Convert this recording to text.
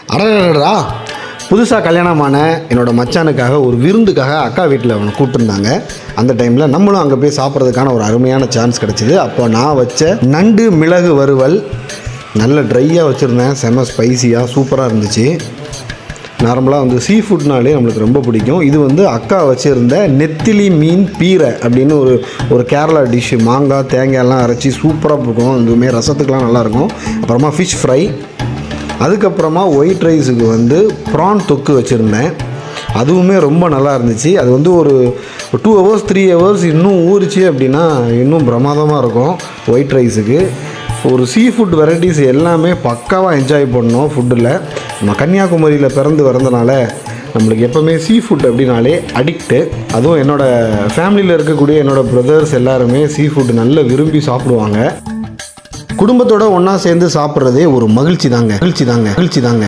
அடடா, புதுசாக கல்யாணமான என்னோடய மச்சானுக்காக ஒரு விருந்துக்காக அக்கா வீட்டில் அவனை கூப்பிட்டுருந்தாங்க. அந்த டைமில் நம்மளும் அங்கே போய் சாப்பிட்றதுக்கான ஒரு அருமையான சான்ஸ் கிடச்சிது. அப்போ நான் வச்ச நண்டு மிளகு வறுவல் நல்ல ட்ரையாக வச்சுருந்தேன். செம ஸ்பைசியாக சூப்பராக இருந்துச்சு. நார்மலாக வந்து சீ ஃபுட்னாலே நம்மளுக்கு ரொம்ப பிடிக்கும். இது வந்து அக்கா வச்சுருந்த நெத்திலி மீன் பீரை அப்படின்னு ஒரு கேரளா டிஷ்ஷு. மாங்காய் தேங்காயெல்லாம் அரைச்சி சூப்பராக இருக்கும். இதுவுமே ரசத்துக்கெலாம் நல்லாயிருக்கும். அப்புறமா ஃபிஷ் ஃப்ரை, அதுக்கப்புறமா ஒயிட் ரைஸுக்கு வந்து ப்ரான் தொக்கு வச்சுருந்தேன். அதுவுமே ரொம்ப நல்லா இருந்துச்சு. அது வந்து ஒரு 2 hours 3 hours இன்னும் ஊறிச்சு அப்படின்னா இன்னும் பிரமாதமாக இருக்கும். ஒயிட் ரைஸுக்கு ஒரு சீ ஃபுட் வெரைட்டிஸ் எல்லாமே பக்காவாக என்ஜாய் பண்ணோம். ஃபுட்டில் நம்ம கன்னியாகுமரியில் பிறந்து வரதுனால நம்மளுக்கு எப்போவுமே சீ ஃபுட் அப்படின்னாலே அடிக்ட்டு. அதுவும் என்னோடய ஃபேமிலியில் இருக்கக்கூடிய என்னோடய பிரதர்ஸ் எல்லாருமே சீ ஃபுட் நல்லா விரும்பி சாப்பிடுவாங்க. குடும்பத்தோடு ஒன்றா சேர்ந்து சாப்பிட்றதே ஒரு மகிழ்ச்சி தாங்க.